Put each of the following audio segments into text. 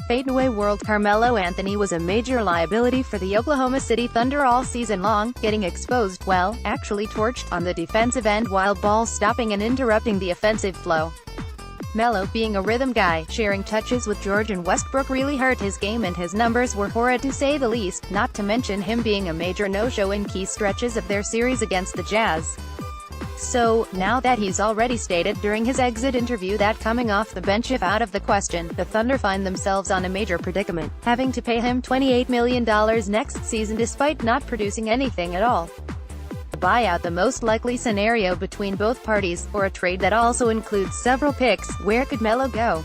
Fadeaway World Carmelo Anthony was a major liability for the Oklahoma City Thunder all season long, getting exposed, well, actually torched, on the defensive end while ball stopping and interrupting the offensive flow. Melo, being a rhythm guy, sharing touches with George and Westbrook really hurt his game, and his numbers were horrid to say the least, not to mention him being a major no-show in key stretches of their series against the Jazz. So, now that he's already stated during his exit interview that coming off the bench is out of the question, the Thunder find themselves on a major predicament, having to pay him $28 million next season despite not producing anything at all. A buyout the most likely scenario between both parties, or a trade that also includes several picks. Where could Melo go?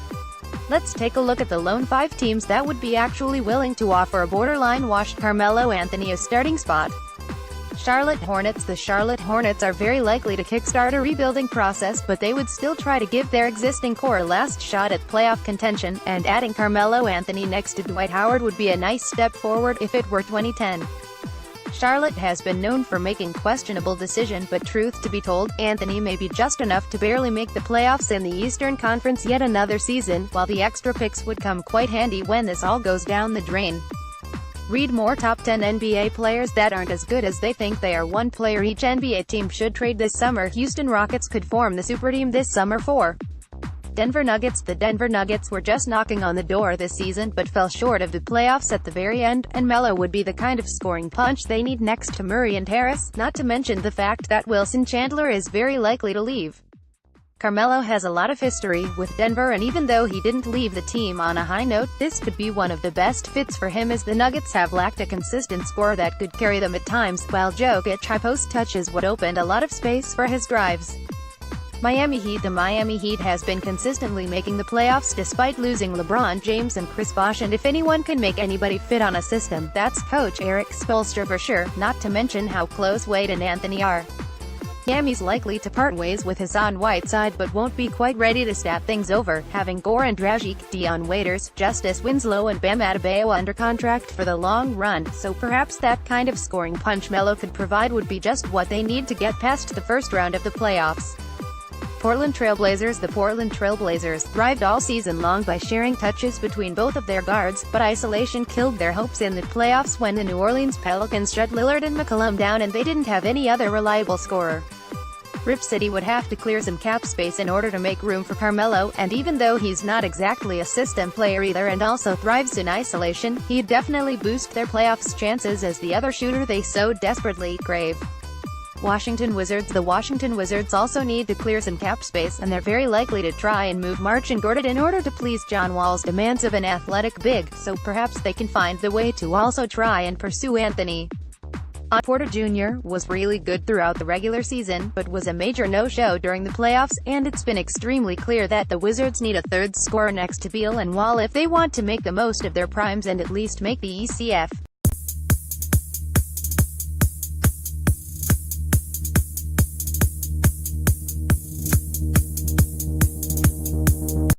Let's take a look at the lone 5 teams that would be actually willing to offer a borderline washed Carmelo Anthony a starting spot. Charlotte Hornets. The Charlotte Hornets are very likely to kickstart a rebuilding process, but they would still try to give their existing core a last shot at playoff contention, and adding Carmelo Anthony next to Dwight Howard would be a nice step forward if it were 2010. Charlotte has been known for making questionable decisions, but truth to be told, Anthony may be just enough to barely make the playoffs in the Eastern Conference yet another season, while the extra picks would come quite handy when this all goes down the drain. Read more top 10 NBA players that aren't as good as they think they are. One player each NBA team should trade this summer. Houston Rockets could form the super team this summer for Denver Nuggets. The Denver Nuggets were just knocking on the door this season, but fell short of the playoffs at the very end, and Melo would be the kind of scoring punch they need next to Murray and Harris, not to mention the fact that Wilson Chandler is very likely to leave. Carmelo has a lot of history with Denver, and even though he didn't leave the team on a high note, this could be one of the best fits for him, as the Nuggets have lacked a consistent scorer that could carry them at times, while Jokic high post touch is what opened a lot of space for his drives. Miami Heat. The Miami Heat has been consistently making the playoffs despite losing LeBron James and Chris Bosh, and if anyone can make anybody fit on a system, that's coach Eric Spoelstra for sure, not to mention how close Wade and Anthony are. Miami's likely to part ways with Hassan Whiteside, but won't be quite ready to start things over, having Goran Dragic, Dion Waiters, Justice Winslow and Bam Adebayo under contract for the long run, so perhaps that kind of scoring punch Melo could provide would be just what they need to get past the first round of the playoffs. Portland Trail Blazers. The Portland Trail Blazers thrived all season long by sharing touches between both of their guards, but isolation killed their hopes in the playoffs when the New Orleans Pelicans shut Lillard and McCollum down and they didn't have any other reliable scorer. Rip City would have to clear some cap space in order to make room for Carmelo, and even though he's not exactly a system player either and also thrives in isolation, he'd definitely boost their playoffs chances as the other shooter they so desperately crave. Washington Wizards. The Washington Wizards also need to clear some cap space, and they're very likely to try and move Marcin Gortat in order to please John Wall's demands of an athletic big, so perhaps they can find the way to also try and pursue Anthony. Porter Jr. was really good throughout the regular season, but was a major no-show during the playoffs, and it's been extremely clear that the Wizards need a third scorer next to Beal and Wall if they want to make the most of their primes and at least make the ECF.